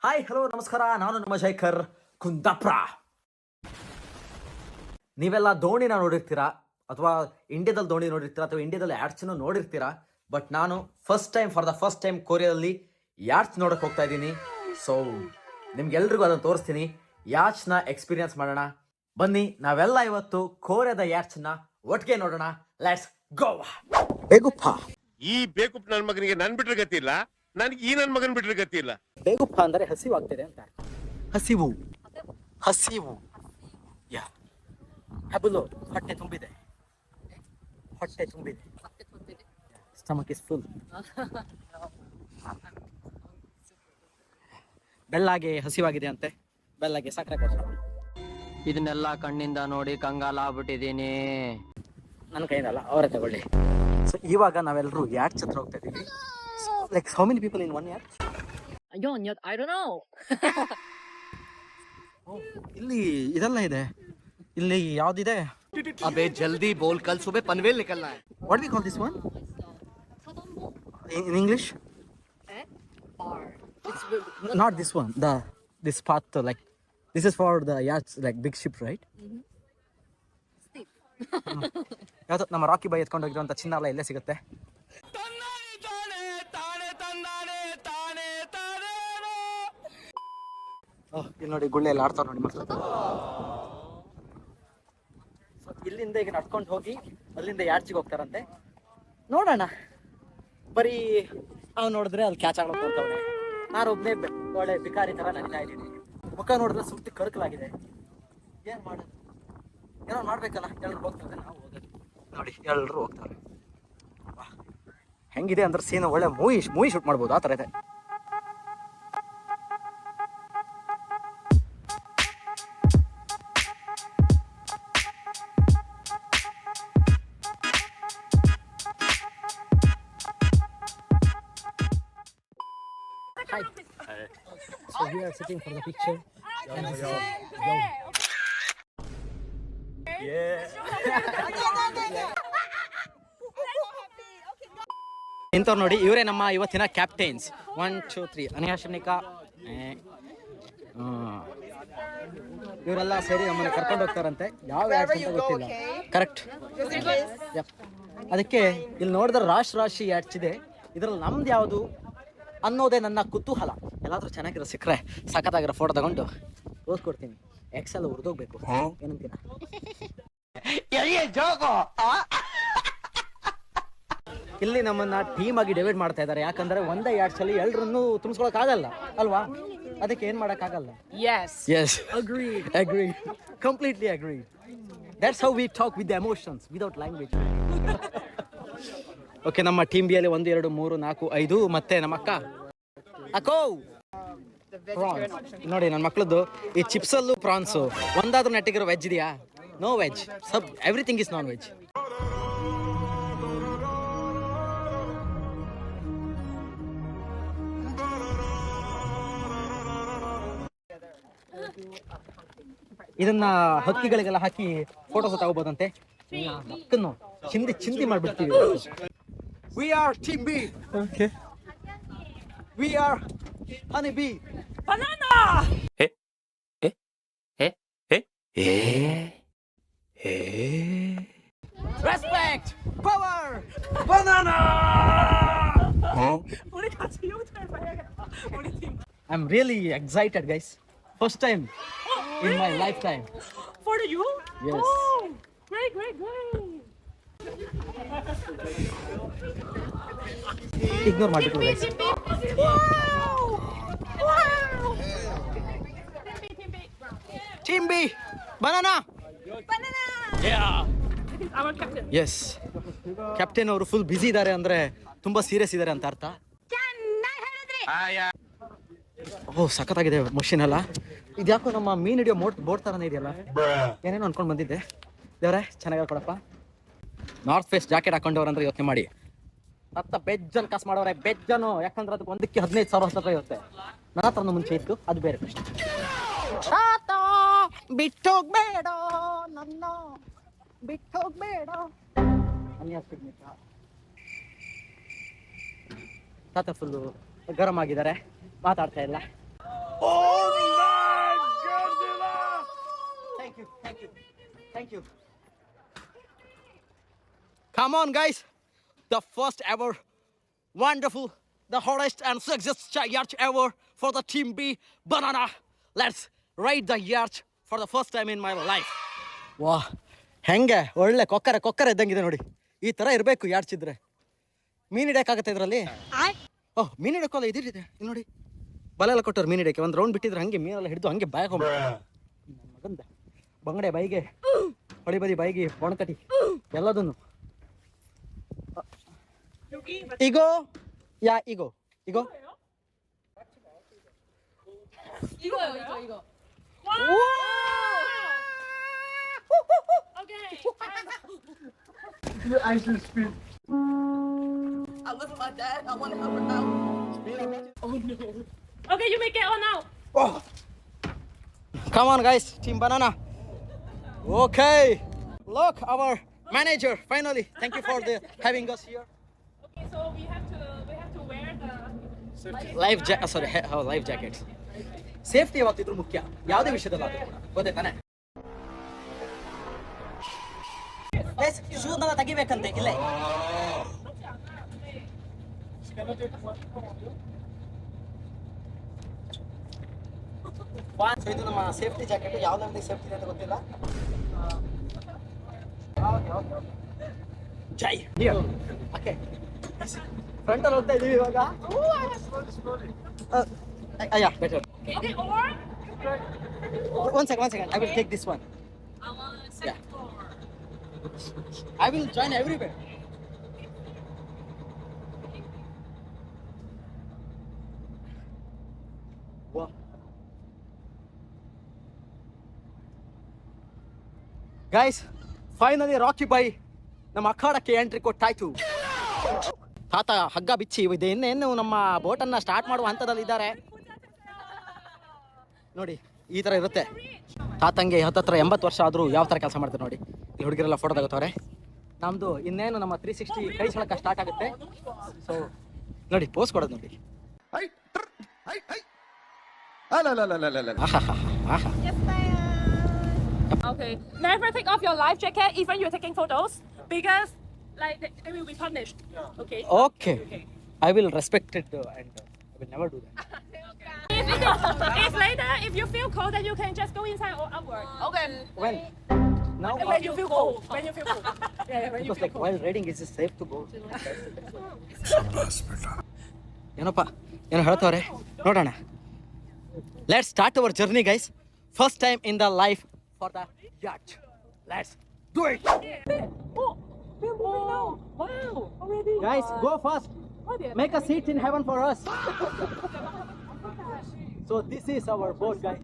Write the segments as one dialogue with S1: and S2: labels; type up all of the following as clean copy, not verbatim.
S1: Hi hello ನಮಸ್ಕಾರ, ನಾನು ನಿಮ್ಮ ಶೇಖರ್ ಕುಂದಾಪುರ. ನೀವೆಲ್ಲ ಧೋಣಿನ ನೋಡಿರ್ತೀರಾ, ಅಥವಾ ಇಂಡಿಯಾದಲ್ಲಿ ಧೋಣಿ ನೋಡಿರ್ತೀರಾ, ಅಥವಾ ಇಂಡಿಯಾದಲ್ಲಿ ಯಾಡ್ಸನ್ನು ನೋಡಿರ್ತೀರಾ. ಬಟ್ ನಾನು ಫಾರ್ ದ ಫಸ್ಟ್ ಟೈಮ್ ಕೊರಿಯಾದಲ್ಲಿ ಯಾಡ್ಸ್ ನೋಡೋಕೆ ಹೋಗ್ತಾ ಇದ್ದೀನಿ. ಸೊ ನಿಮ್ಗೆಲ್ರಿಗೂ ಅದನ್ನು ತೋರಿಸ್ತೀನಿ. ಯಾಡ್ಸ್ನ ಎಕ್ಸ್ಪೀರಿಯನ್ಸ್ ಮಾಡೋಣ ಬನ್ನಿ. ನಾವೆಲ್ಲ ಇವತ್ತು ಕೊರಿಯಾದ ಯಾಡ್ಸ್ನ ಒಟ್ಟಿಗೆ ನೋಡೋಣ. Let's go. ಬೇಗುಪ್ಪ,
S2: ಈ ಬೇಕುಪ್ ನನ್ನ ಮಗನಿಗೆ ನನ್ ಬಿಟ್ರೆ ಗತಿ ಇಲ್ಲ, ನನಗೆ ಈ ನನ್ನ ಮಗನ್ ಬಿಟ್ರೆ ಗತಿ ಇಲ್ಲ.
S1: ಬೇಗುಪ್ಪ ಅಂದರೆ ಹಸಿವಾಗ್ತಿದೆ ಅಂತ. ಹಸಿವು ಹಸಿವು ಯಾ ಹಬಲು, ಹೊಟ್ಟೆ ತುಂಬಿದೆ, ಹೊಟ್ಟೆ ತುಂಬಿದೆ. Stomach is full. ಬೆಳ್ಳಗೆ ಹಸಿವಾಗಿದೆ ಅಂತೆ. ಬೆಳ್ಳಗೆ ಸಕ್ಕರೆ ಕೊಡ್ತಾರೆ.
S3: ಇದನ್ನೆಲ್ಲ ಕಣ್ಣಿಂದ ನೋಡಿ ಕಂಗಾಲ ಆಗ್ಬಿಟ್ಟಿದೀನಿ.
S1: ನನ್ನ ಕೈನಲ್ಲ, ಅವರೇ ತಗೊಳ್ಳಿ. ಸೊ ಇವಾಗ ನಾವೆಲ್ಲರೂ ಯಾಡ್ಸ್ ಹತ್ರ ಹೋಗ್ತಾ ಇದ್ದೀವಿ. Like how many people in one add?
S4: I don't know.
S1: ಇಲ್ಲಿ ಇದೆಲ್ಲ ಇದೆ. ಇಲ್ಲಿ ಯಾವ್ದಿದೆ?
S3: ಅಬೇ ಜಲ್ದಿ ಬೋಲ್, ಕಲ್ ಸುಬೆ ಪನ್ವೇಲ್ ನಿಕಲ್ನಾ ಹೈ.
S1: What do we call this one? In English?
S4: Bar.
S1: Not this one. This path, like this is for the yachts, like big ship, right?
S4: Steep.
S1: ಯಾವ್ದು ನಮ್ಮ ರಾಕಿ ಬಾಯ್ ಎತ್ಕೊಂಡು ಹೋಗಿರುವಂತ ಚಿನ್ನ ಎಲ್ಲ ಇಲ್ಲೇ ಸಿಗುತ್ತೆ. ಇಲ್ಲಿ ನೋಡಿ, ಗುಳ್ಳೆ ಎಲ್ಲ ಆಡ್ತಾವ ನೋಡಿ ಮಕ್ಕಳು. ಇಲ್ಲಿಂದ ಈಗ ನಡ್ಕೊಂಡು ಹೋಗಿ ಅಲ್ಲಿಂದ ಯಾಡ್ಚಿಗೆ ಹೋಗ್ತಾರಂತೆ. ನೋಡೋಣ. ಬರೀ ಅವ್ನು ನೋಡಿದ್ರೆ ಅಲ್ಲಿ ಕ್ಯಾಚ್ ಆಡೋಕೆ ಹೋಗ್ತಾವನೆ. ನಾನೊಬ್ಬನೇ ಒಳ್ಳೆ ಬಿಕಾರಿ ತರ ನಡೀತಾ ಇದ್ದೀನಿ. ಮುಖ ನೋಡಿದ್ರೆ ಸುತ್ತಿ ಕರ್ಕಲಾಗಿದೆ. ಏನ್ ಮಾಡೋದು? ಏನೋ ಮಾಡ್ಬೇಕಲ್ಲ. ಎಲ್ಲರೂ ಹೋಗ್ತಾರೆ, ನಾವು ಹೋಗೋದು. ನೋಡಿ ಎಲ್ಲರೂ ಹೋಗ್ತಾರೆ. ಹೆಂಗಿದೆ ಅಂದ್ರೆ ಸೀನ್ ಒಳ್ಳೆ ಮೂವಿ ಶೂಟ್ ಮಾಡ್ಬೋದು, ಆ ಥರ ಇದೆ. Hi. So we are sitting for the picture. ಇಂಥವ್ರು ನೋಡಿ, ಇವರೇ ನಮ್ಮ ಇವತ್ತಿನ ಕ್ಯಾಪ್ಟೈನ್ಸ್. 1 2 3 ಅನಿಯಾಶನಿಕಾ, ಇವರೆಲ್ಲ ಸೇರಿ ನಮ್ಮನ್ನು ಕರ್ಕೊಂಡು ಹೋಗ್ತಾರಂತೆ. ಯಾವ ಯಾಡ್ಸ್ ಅಂತ ಗೊತ್ತಿಲ್ಲ. ಕರೆಕ್ಟ್. ಅದಕ್ಕೆ ಇಲ್ಲಿ ನೋಡಿದ್ರೆ ರಾಶಿ ಯಾಡ್ಸ್ ಇದೆ. ಇದ್ರಲ್ಲಿ ನಮ್ದು ಯಾವುದು ಅನ್ನೋದೇ ನನ್ನ ಕುತೂಹಲ. ಎಲ್ಲಾದ್ರೂ ಚೆನ್ನಾಗಿರೋ ಸಿಕ್ಕರೆ ಸಖತ್ತಾಗಿರೋ ಫೋಟೋ ತಗೊಂಡು ತೋರಿಸ್ಕೊಡ್ತೀನಿ. ಎಕ್ಸೆಲ್ ಉರ್ದೋಗ್ಬೇಕು. ಏನಂತೀರ? ಇಲ್ಲಿ ನಮ್ಮನ್ನ ಟೀಮ್ ಆಗಿ ಡಿವೈಡ್ ಮಾಡ್ತಾ ಇದ್ದಾರೆ. ಯಾಕಂದ್ರೆ ಒಂದೇ ಯಾಡ್ಸ್ ಅಲ್ಲಿ ಎಲ್ಲರನ್ನೂ ತುಂಬಿಸ್ಕೊಳಕ್ ಆಗಲ್ಲ ಅಲ್ವಾ? ಅದಕ್ಕೆ ಏನ್ ಮಾಡಕ್ ಆಗಲ್ಲ. Yes. Agreed. Completely agreed. That's how we talk with the emotions, without language. Okay, ನಮ್ಮ ಟೀಮ್ ಬಿ ಅಲ್ಲಿ 1 2 3 4 5 ಮತ್ತೆ ನಮ್ಮ ಅಕ್ಕೋ ನೋಡಿ, ನನ್ನ ಮಕ್ಳದ್ದು ಈ ಚಿಪ್ಸ್ ಅಲ್ಲೂ ಪ್ರಾನ್ಸ್. ಒಂದಾದ್ರೂ ನೆಟ್ಟಿಗಿರೋ ವೆಜ್ ಇದೆಯಾ? No veg. Everything is non veg. ಇದನ್ನ ಹಕ್ಕಿಗಳಿಗೆಲ್ಲ ಹಾಕಿ ಫೋಟೋಸ್ ತಗೋಬೋದಂತೆ. ಮಕ್ಕನ್ನು ಚಿಂದಿ ಮಾಡ್ಬಿಡ್ತೀವಿ. We are Team B. Okay. We are Honey Bee. Banana. Respect. Power. Banana.
S4: 우리 같이 용차를 봐야겠다. 우리 팀.
S1: I'm really excited, guys. First time in my lifetime.
S4: For you?
S1: Yes.
S4: Oh, great.
S1: Ignore ಮಾಡ್ಬಿಟ್ಟು guys. Team B. Banana. Yeah.
S4: Our captain.
S1: Yes. Captain ಅವರು full busy ಇದ್ದಾರೆ, ಅಂದ್ರೆ ತುಂಬಾ serious ಇದ್ದಾರೆ ಅಂತ ಅರ್ಥ. ಓಹ್, ಸಖತ್ತಾಗಿದೆ machine ಎಲ್ಲ. ಇದ್ಯಾಕೋ ನಮ್ಮ ಮೀನ್ ಹಿಡಿಯೋ ಬೋಟ್ ತರನೇ ಇದೆಯಲ್ಲ. ಏನೇನೋ ಅನ್ಕೊಂಡು ಬಂದಿದ್ದೆ. ದೇವ್ರೆ ಚೆನ್ನಾಗಿ ಕೊಡಪ್ಪ. ನಾರ್ತ್ ಫೇಸ್ ಜಾಕೆಟ್ ಹಾಕೊಂಡವ್ರಂದ್ರೆ ಯೋಚನೆ ಮಾಡಿ. ಮತ್ತ ಬೆಜ್ಜನ್ ಕಾಸು ಮಾಡೋರೆ, ಬೆಜ್ಜನು. ಯಾಕಂದ್ರೆ ಅದಕ್ಕೆ ಒಂದಕ್ಕೆ 15,000 ರೂಪಾಯಿ ಇರುತ್ತೆ. ನನ್ನ ಹತ್ರ ಮುಂಚೆ ಇತ್ತು, ಅದು ಬೇರೆ ಪ್ರಶ್ನೆ. ಬಿಟ್ಟೋಗ್ಬೇಡ ನನ್ನ, ಬಿಟ್ಟೋಗ್ಬೇಡ. ತಾತ ಫುಲ್ಲು ಗರಂ ಆಗಿದ್ದಾರೆ, ಮಾತಾಡ್ತಾ ಇಲ್ಲ. Thank you, thank you, thank you. Come on, guys. The first ever wonderful, the hottest and sexiest yacht ever for the Team B Banana. Let's ride the yacht for the first time in my life. ವಾ ಹೆಂಗೆ ಒಳ್ಳೆ ಕೊಕ್ಕರೆ ಇದ್ದಂಗಿದೆ ನೋಡಿ. ಈ ಥರ ಇರಬೇಕು yards ಇದ್ರೆ. ಮೀನು ಹಿಡಿಯೋಕ್ಕಾಗತ್ತೆ ಇದರಲ್ಲಿ? ಓಹ್, ಮೀನು ಹಿಡಿಯೋಕ್ಕಲ್ಲ, ಇದಿದೆ ಇಲ್ಲಿ ನೋಡಿ. ಬಲೆ ಎಲ್ಲ ಕೊಟ್ಟರು ಮೀನು ಹಿಡಿಯೋಕ್ಕೆ. ಒಂದು ರೌಂಡ್ ಬಿಟ್ಟಿದ್ರೆ ಹಂಗೆ ಮೀನೆಲ್ಲ ಹಿಡಿದು ಹಂಗೆ ಬಾಯ್ ಮಗಂದ ಬಂಗಡೆ ಬಾಯಿಗೆ, ಹೊಡಿ ಬದಿ ಬಾಯಿಗೆ, ಒಣಕಟಿ ಎಲ್ಲದನ್ನು. Ego? Yeah, ego. Ego?
S4: 이거. 와! Okay.
S5: I live with my dad. I want to help her out.
S4: Oh no. Okay, you make it on now.
S1: Oh. Come on, guys. Team Banana. Okay. Look, our manager, finally. Thank you for having us here.
S4: Okay, so we have to wear the
S1: life jackets. Safety ಯಾವತ್ತಿದ್ರು ಮುಖ್ಯ, ಯಾವುದೇ ವಿಷಯದಲ್ಲ ಅದು ಕೂಡ, ಗೊತ್ತೇ ತಾನೆ? ಶೂನ ತೆಗಿಬೇಕಂತೆ ಇಲ್ಲೇ. ಇದು ನಮ್ಮ ಸೇಫ್ಟಿ ಜಾಕೆಟ್. ಯಾವ್ದು ಸೇಫ್ಟಿ ಇದೆ ಅಂತ ಗೊತ್ತಿಲ್ಲ. ಜೈ ಓಕೆ, ಫ್ರಂಟಲ್ಲಿ ಹೋಗ್ತಾ ಇದೀವಿ ಇವಾಗ. Yeah, better.
S4: Okay, or
S1: One second. I will take this one.
S4: I want second floor.
S1: I will join everywhere. Wow. Guys, finally Rocky Bhai ನಮ್ಮ ಅಖಾಡಕ್ಕೆ ಎಂಟ್ರಿ ಕೊಟ್ಟಾಯ್ತು. ತಾತ ಹಗ್ಗ ಬಿಚ್ಚಿ ಇನ್ನೇನು ನಮ್ಮ ಬೋಟನ್ನು ಸ್ಟಾರ್ಟ್ ಮಾಡುವ ಹಂತದಲ್ಲಿದ್ದಾರೆ ನೋಡಿ. ಈ ಥರ ಇರುತ್ತೆ. ತಾತಂಗೆ ಹತ್ತತ್ರ 80 ವರ್ಷ ಆದರೂ ಯಾವ ಥರ ಕೆಲಸ ಮಾಡ್ತಾರೆ ನೋಡಿ. ಈ ಹುಡುಗರೆಲ್ಲ ಫೋಟೋ ತಗೋತಾರೆ. ನಮ್ಮದು ಇನ್ನೇನು ನಮ್ಮ 360 ಕೈ ಸಳಕ ಸ್ಟಾರ್ಟ್ ಆಗುತ್ತೆ. ಸೊ ನೋಡಿ, ಪೋಸ್ ಕೊಡೋದು ನೋಡಿ.
S4: Okay, never take off your life jacket even you're taking photos because like they will be punished. Okay.
S1: Okay, I will respect it and I will never do that.
S4: If later if you feel cold then you can just go inside or outward.
S5: Okay.
S1: When? Now?
S4: When you feel cold. When you feel cold. Yeah, when you
S1: Because
S4: feel
S1: like
S4: cold.
S1: while riding is it safe to go? ಏನಪ್ಪ ಏನೋ ಹೇಳ್ತವ್ರೆ ನೋಡೋಣ. Let's start our journey, guys. First time in the life for the yacht. Let's do it.
S4: Oh, we're moving now. Wow, already.
S1: Guys, go fast. Make a seat in heaven for us. So this is our boat, guys.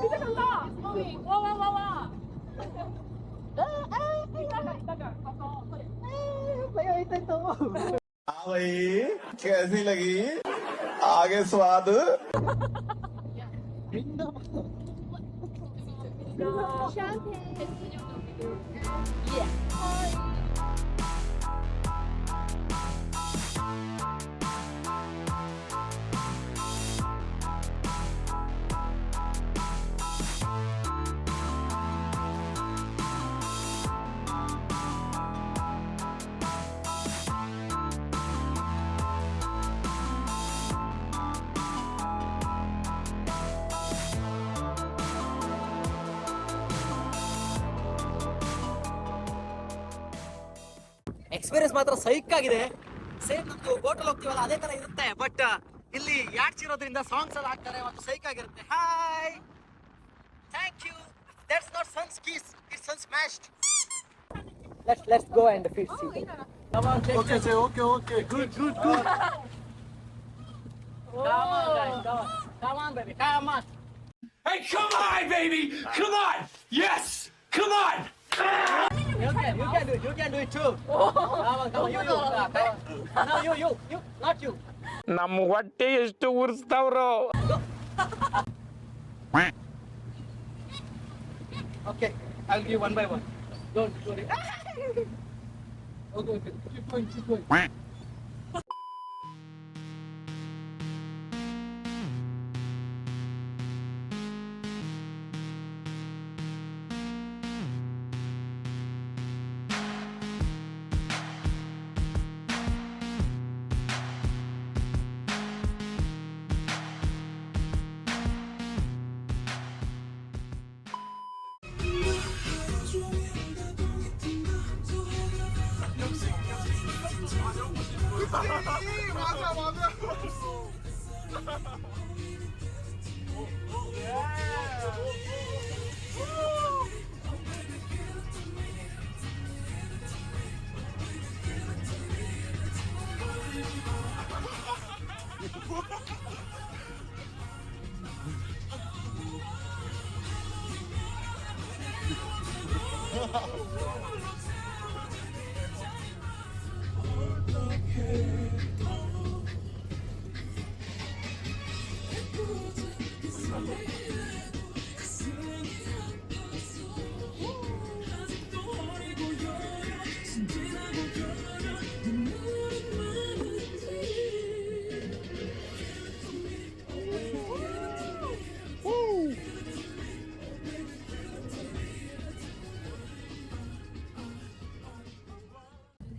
S4: 이제 간다. 와. 이따가 가서.
S6: भाई कैसी लगी आगे स्वाद
S1: experience ಮಾತ್ರ ಸೈಕ್ ಆಗಿದೆ. Same ನಮ್ದು ಬೋಟಲ್ಲಿ ಹೋಗ್ತೀವಲ್ಲ ಅದೇ ತರ ಇರುತ್ತೆ. ಬಟ್ ಇಲ್ಲಿ ಯಾಡ್ಸ್ ಇರೋದ್ರಿಂದ ಸಾಂಗ್ಸ್ ಎಲ್ಲ ಹಾಕ್ತಾರೆ ಮತ್ತು ಸೈಕ್ ಆಗಿರುತ್ತೆ. Hi, thank you. That's not sun's kiss, it's sun smashed. Let's go and feed see. Come on,
S6: okay say okay good
S1: Come on, guys, come on, baby, come on.
S7: Hey, come on, baby! Come on! Yes! Come on!
S1: You can do it too. Come on, you. No, you, not you.
S7: ನಮ್ಮ ಹೊಟ್ಟೆ ಎಷ್ಟು ಉರ್ಸ್ತಾವ್ರೋ.
S1: Okay, I'll give one by one. Don't worry. Okay. Keep going.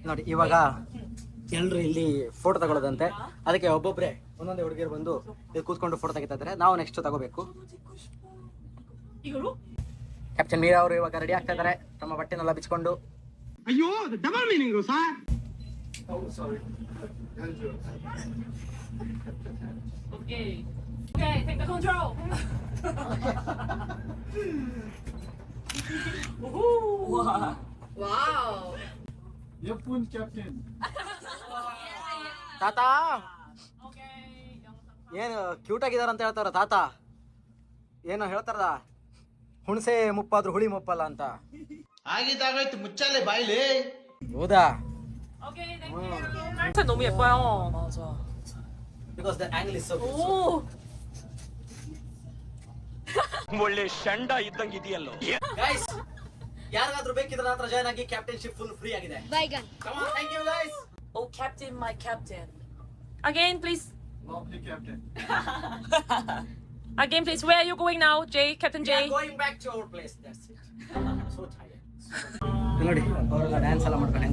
S1: ನೋಡಿ ಇವಾಗ ಎಲ್ಲರೂ ಇಲ್ಲಿ photo ತಗೊಳ್ಳೋದಂತೆ. ಅದಕ್ಕೆ ಒಬ್ಬೊಬ್ರೆ ಒಂದೊಂದೇ ಹುಡುಗಿರು ಬಂದು ಇಲ್ಲಿ ಕೂತ್ಕೊಂಡು ಫೋಟೋ ತೆಗಿತಾ ಇದ್ದಾರೆ. ನಾವು ನೆಕ್ಸ್ಟ್ ತಗೋಬೇಕು. ಕ್ಯಾಪ್ಟನ್ ಮೀರಾ ಅವರು ಇವಾಗ ರೆಡಿ ಆಗ್ತಾ ಇದ್ದಾರೆ ತಮ್ಮ ಬಟ್ಟೆನೆಲ್ಲ ಬಿಚ್ಕೊಂಡು.
S8: ಅಯ್ಯೋ double meaning sir.
S4: Okay, take the control.
S5: Wow.
S6: Yapun captain.
S1: ತಾತ ಏನು ಕ್ಯೂಟ್ ಆಗಿದಾರ ಅಂತ ಹೇಳ್ತಾರ ತಾತ. ಏನೋ ಹೇಳ್ತಾರದ ಹುಣಸೆ ಮುಪ್ಪಾದ್ರೂ ಹುಳಿ ಮುಪ್ಪಲ್ಲ ಅಂತ.
S6: ಆಗಿದ್ದಾಗಾಯ್ತು ಮುಚ್ಚಾಲೆ ಬಾಯ್ಲಿ.
S1: ಹೌದಾ?
S4: Okay, thank you. 진짜 너무 예뻐요. 맞아.
S1: Because the angle is so good.
S4: 오.
S7: ಒಳ್ಳೆ ಶಂಡ ಇದ್ದಂಗಿದೆಯಲ್ಲೋ.
S1: Guys, ಯಾರಿಗಾದ್ರೂ ಬೇಕಿದ್ರೆ ನನ್ನ ಹತ್ರ ಜಾಯ್ನ್ ಆಗಿ. ಕ್ಯಾಪ್ಟನ್ಶಿಪ್ ಫುಲ್ ಫ್ರೀ ಆಗಿದೆ. Come on, thank you guys.
S4: Oh, captain, my captain. Again, please.
S6: Lovely captain.
S4: Again, please. Where are you going now, Jay? Captain
S1: We are
S4: Jay?
S1: going back to our place. That's it. I'm so tired. ನೋಡಿ ಅವರೆಲ್ಲ dance ಎಲ್ಲ ಮಾಡ್ಕೊಂಡು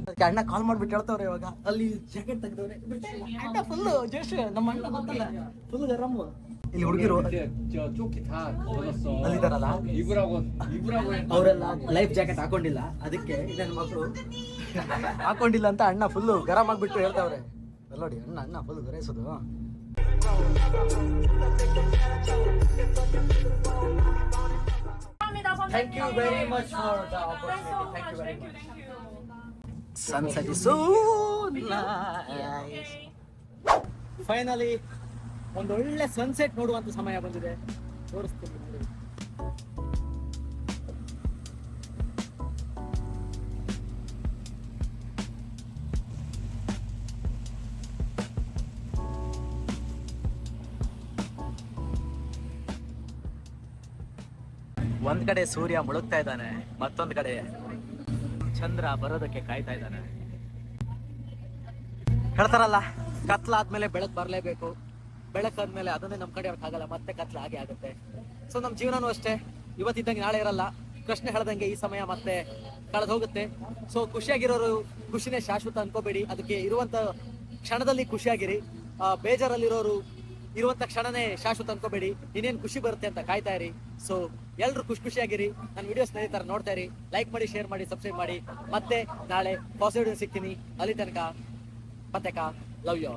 S1: ಅದಕ್ಕೆ ಅಣ್ಣ ಕಾಲ್ ಮಾಡ್ಬಿಟ್ಟು ಹೇಳ್ತವ್ರೆ ಇವಾಗ. ಅಲ್ಲಿ jacket ತೆಗ್ದವ್ರೆ ಅಣ್ಣ ಫುಲ್ ಜೋಶ್. ನಮ್ಮ ಅಣ್ಣ ಗೊತ್ತಲ್ಲ ಫುಲ್ ಗರಂ. ಇಲ್ಲಿ ಹುಡುಗಿರು ಅಲ್ಲಿದಾರಲ್ಲ ಅವರೆಲ್ಲ ಲೈಫ್ ಜಾಕೆಟ್ ಹಾಕೊಂಡಿಲ್ಲ. ಅದಕ್ಕೆ ನನ್ನ ಮಕ್ಕಳು ಹಾಕೊಂಡಿಲ್ಲ ಅಂತ ಅಣ್ಣ ಫುಲ್ ಗರಂ ಆಗ್ಬಿಟ್ಟು ಹೇಳ್ತಾವ್ರೆ. ನೋಡಿ ಅಣ್ಣ full ಗರೈಸೋದು. Thank you very much for the opportunity. Thank you very much. Sunset is so nice. Finally, ಒಂದು ಒಳ್ಳೆ ಸನ್ಸೆಟ್ ನೋಡುವಂತ ಸಮಯ ಬಂದಿದೆ. ತೋರಿಸ್ತೀನಿ ನೋಡಿ. ಒಂದ್ ಕಡೆ ಸೂರ್ಯ ಮುಳುಗ್ತಾ ಇದ್ದಾನೆ, ಮತ್ತೊಂದ್ ಕಡೆ ಚಂದ್ರ ಬರೋದಕ್ಕೆ ಕಾಯ್ತಾ ಇದ್ದಾನೆ. ಹೇಳ್ತಾರಲ್ಲ ಕತ್ಲಾದ್ಮೇಲೆ ಬೆಳಕು ಬರ್ಲೇಬೇಕು. ಬೆಳಕಾದ್ಮೇಲೆ ಅದನ್ನೇ ನಮ್ ಕಡೆ ಆಗಲ್ಲ, ಮತ್ತೆ ಕತ್ಲ ಹಾಗೆ ಆಗುತ್ತೆ. ಸೊ ನಮ್ ಜೀವನನೂ ಅಷ್ಟೇ, ಇವತ್ತಿದ್ದಂಗೆ ನಾಳೆ ಇರಲ್ಲ. ಕೃಷ್ಣ ಹೇಳ್ದಂಗೆ ಈ ಸಮಯ ಮತ್ತೆ ಕಳೆದು ಹೋಗುತ್ತೆ. ಸೊ ಖುಷಿಯಾಗಿರೋರು ಖುಷಿನೇ ಶಾಶ್ವತ ಅನ್ಕೋಬೇಡಿ. ಅದಕ್ಕೆ ಇರುವಂತ ಕ್ಷಣದಲ್ಲಿ ಖುಷಿಯಾಗಿರಿ. ಬೇಜಾರಲ್ಲಿರೋರು ಇರುವಂತ ಕ್ಷಣನೇ ಶಾಶ್ವತ ಅನ್ಕೋಬೇಡಿ. ಇನ್ನೇನು ಖುಷಿ ಬರುತ್ತೆ ಅಂತ ಕಾಯ್ತಾ ಇರಿ. ಸೊ ಎಲ್ರು ಖುಷಿಯಾಗಿರಿ. ನನ್ನ ವಿಡಿಯೋ ಸ್ನೇಹಿತರ ನೋಡ್ತಾ ಇರಿ. ಲೈಕ್ ಮಾಡಿ, ಶೇರ್ ಮಾಡಿ, ಸಬ್ಸ್ಕ್ರೈಬ್ ಮಾಡಿ. ಮತ್ತೆ ನಾಳೆ ಪಾಸಿಟಿವ್ ಸಿಗ್ತೀನಿ. ಅಲ್ಲಿ ತನಕ ಪತ್ತೆಕ ಲವ್ ಯು.